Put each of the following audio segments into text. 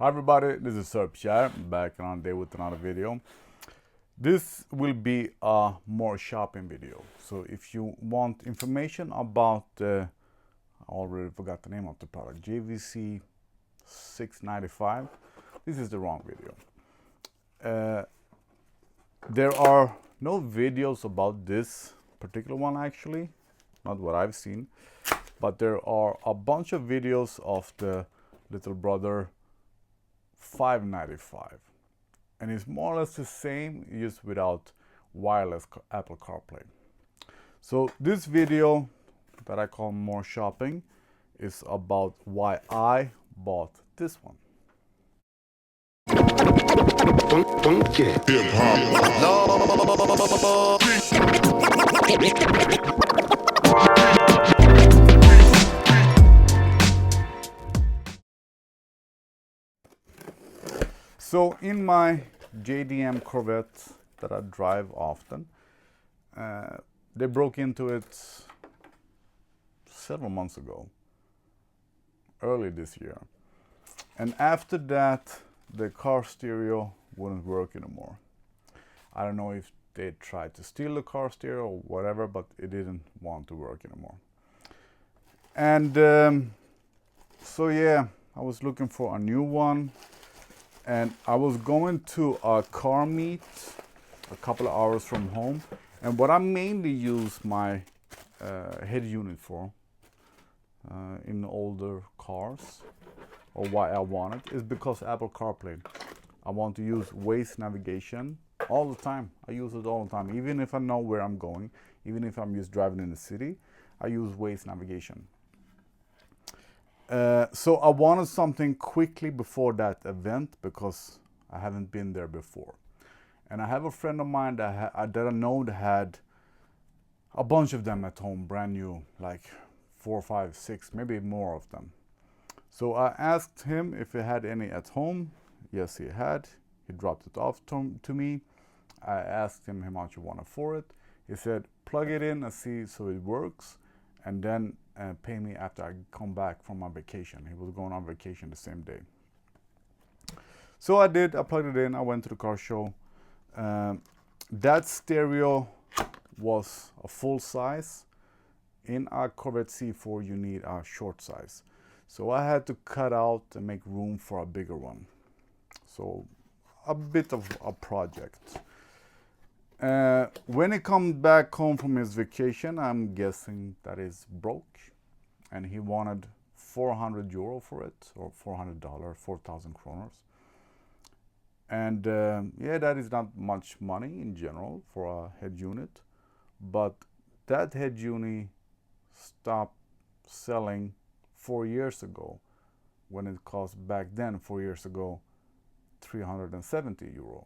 Hi everybody, this is Sir Pierre, back another day with another video. This will be a more shopping video. So if you want information about I already forgot the name of the product, KW-M695, this is the wrong video. There are no videos about this particular one actually, not what I've seen, but there are a bunch of videos of the little brother 595, and it's more or less the same, just without wireless Apple CarPlay. So this video that I call more shopping is about why I bought this one. So in my JDM Corvette that I drive often, they broke into it several months ago, early this year. And after that, the car stereo wouldn't work anymore. I don't know if they tried to steal the car stereo or whatever, but it didn't want to work anymore. And so yeah, I was looking for a new one. And I was going to a car meet a couple of hours from home. And what I mainly use my head unit for in older cars, or why I want it, is because Apple CarPlay. I want to use Waze navigation all the time. I use it all the time. Even if I know where I'm going, even if I'm just driving in the city, I use Waze navigation. So I wanted something quickly before that event because I haven't been there before. And I have a friend of mine that I know that had a bunch of them at home, brand new, like 4, 5, 6, maybe more of them. So I asked him if he had any at home. Yes, he had. He dropped it off to me. I asked him how much he wanted for it. He said, plug it in and see so it works, and then pay me after I come back from my vacation. He was going on vacation the same day. So I did. I plugged it in. I went to the car show. That stereo was a full size. In a Corvette C4, you need a short size. So I had to cut out and make room for a bigger one. So a bit of a project. When he comes back home from his vacation, I'm guessing that is broke, and he wanted 400 euro for it, or $400, 4,000 kroners. And yeah, that is not much money in general for a head unit, but that head unit stopped selling 4 years ago, when it cost back then, 4 years ago, 370 euro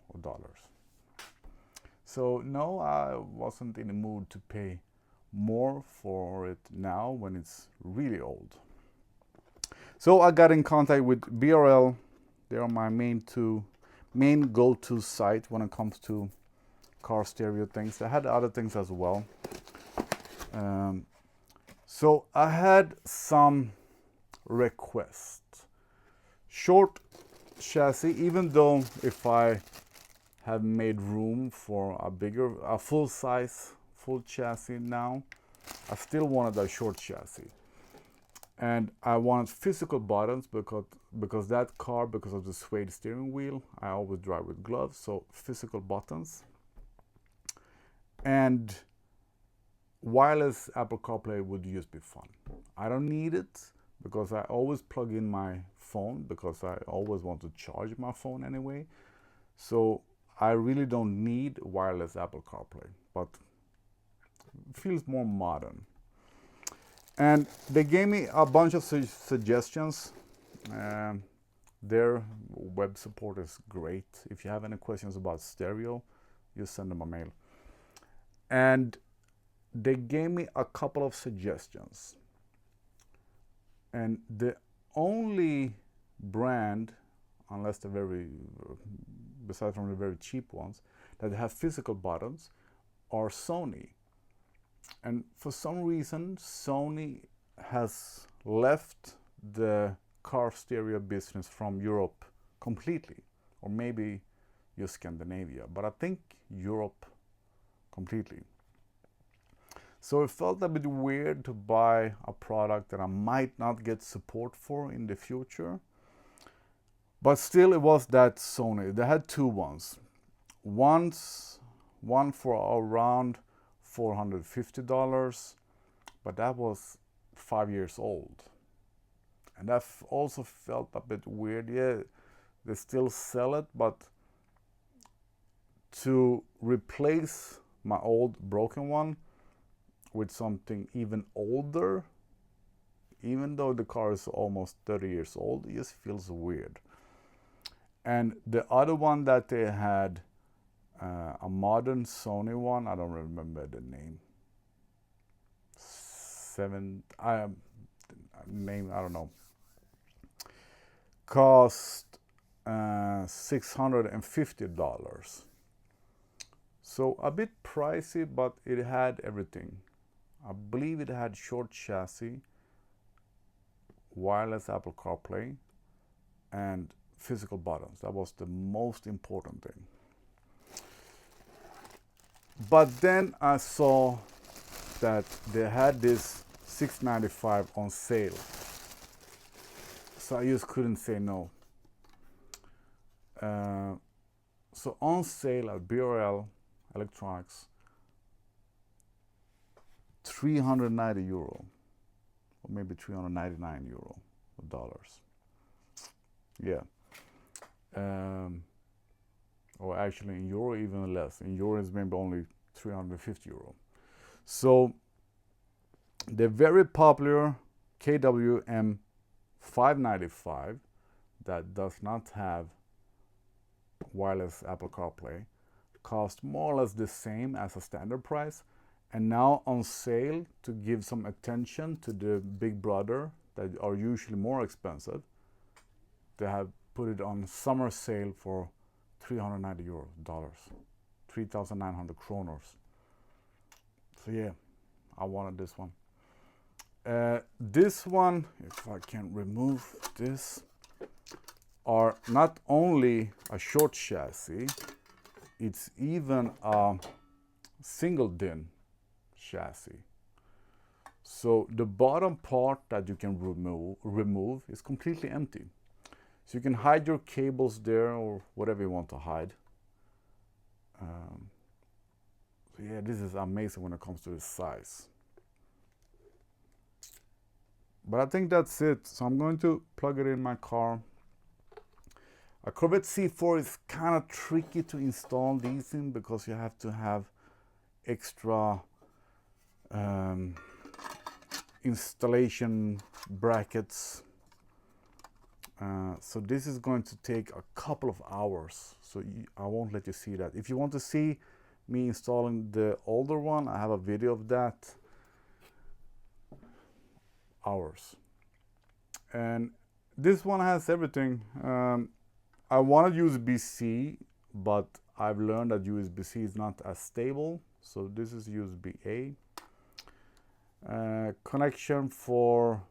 or dollars. So no, I wasn't in the mood to pay more for it now when it's really old. So I got in contact with BRL. They are my main go-to site when it comes to car stereo things. I had other things as well. So I had some requests. Short chassis, even though if I have made room for a full size, full chassis now, I still wanted a short chassis. And I wanted physical buttons because that car, because of the suede steering wheel, I always drive with gloves, so physical buttons. And wireless Apple CarPlay would just be fun. I don't need it because I always plug in my phone, because I always want to charge my phone anyway. So I really don't need wireless Apple CarPlay, but it feels more modern. And they gave me a bunch of suggestions. Their web support is great. If you have any questions about stereo, you send them a mail. And they gave me a couple of suggestions. And the only brand, unless they're besides from the very cheap ones, that have physical buttons are Sony. And for some reason, Sony has left the car stereo business from Europe completely, or maybe just Scandinavia, but I think Europe completely. So it felt a bit weird to buy a product that I might not get support for in the future. But still, it was that Sony. They had two ones. One for around $450, but that was 5 years old. And that also felt a bit weird. Yeah, they still sell it, but to replace my old broken one with something even older, even though the car is almost 30 years old, it just feels weird. And the other one that they had, a modern Sony one, I don't remember the name. Name, I don't know. Cost $650. So a bit pricey, but it had everything. I believe it had short chassis, wireless Apple CarPlay, and physical buttons. That was the most important thing. But then I saw that they had this $695 on sale. So I just couldn't say no. So on sale at BRL Electronics, €390, or maybe €399 dollars. Yeah. Or actually in euro even less. In euro is maybe only €350. So the very popular KW-M695 that does not have wireless Apple CarPlay cost more or less the same as a standard price, and now on sale, to give some attention to the big brother that are usually more expensive, they have put it on summer sale for $390, 3,900 kronors. So yeah, I wanted this one. This one, if I can remove this, are not only a short chassis, it's even a single din chassis. So the bottom part that you can remove is completely empty. So you can hide your cables there or whatever you want to hide. So yeah, this is amazing when it comes to the size. But I think that's it. So I'm going to plug it in my car. A Corvette C4 is kind of tricky to install these in because you have to have extra installation brackets. So this is going to take a couple of hours. So I won't let you see that. If you want to see me installing the older one, I have a video of that. Hours. And this one has everything. I wanted USB-C, but I've learned that USB-C is not as stable. So this is USB-A. Connection for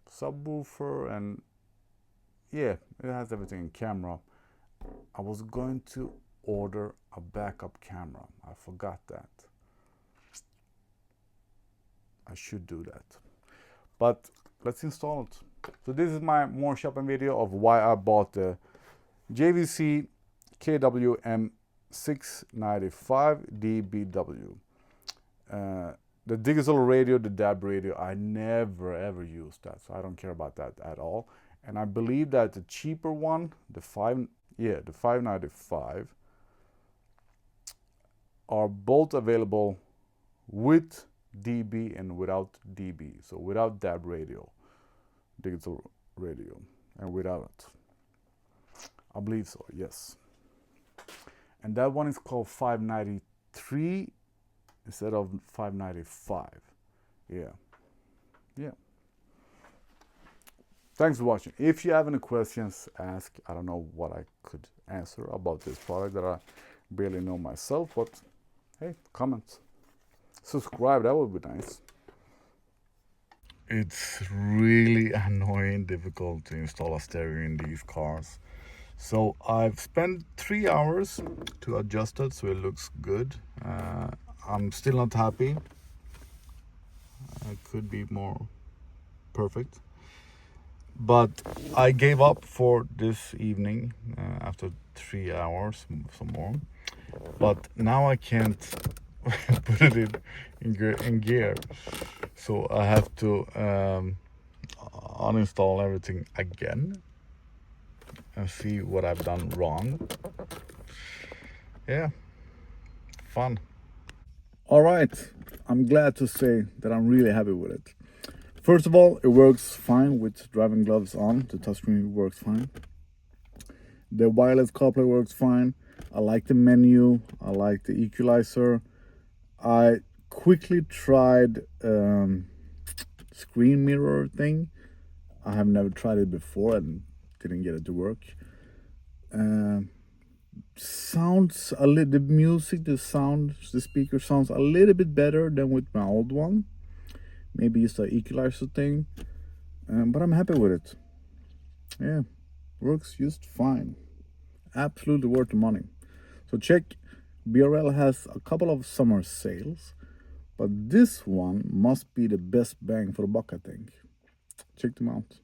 subwoofer, and yeah, it has everything. Camera. I was going to order a backup camera. I forgot that. I should do that. But let's install it. So this is my more shopping video of why I bought the JVC KW-M695DBW. The digital radio, the DAB radio, I never ever used that, so I don't care about that at all. And I believe that the cheaper one, the 595, are both available with DB and without DB. So without DAB radio, digital radio, and without it. I believe so, yes. And that one is called 593 instead of 595. Yeah. Thanks for watching. If you have any questions, ask. I don't know what I could answer about this product that I barely know myself, but hey, comment. Subscribe, that would be nice. It's really annoying, difficult to install a stereo in these cars. So I've spent 3 hours to adjust it so it looks good. I'm still not happy. It could be more perfect. But I gave up for this evening after 3 hours, some more. But now I can't put it in gear. So I have to uninstall everything again and see what I've done wrong. Yeah, fun. All right, I'm glad to say that I'm really happy with it. First of all, it works fine with driving gloves on. The touchscreen works fine. The wireless CarPlay works fine. I like the menu. I like the equalizer. I quickly tried screen mirror thing. I have never tried it before and didn't get it to work. Sounds a little, the music, the sound, the speaker sounds a little bit better than with my old one. Maybe it's the equalizer thing, but I'm happy with it. Yeah, works just fine. Absolutely worth the money. So check, BRL has a couple of summer sales, but this one must be the best bang for the buck, I think. Check them out.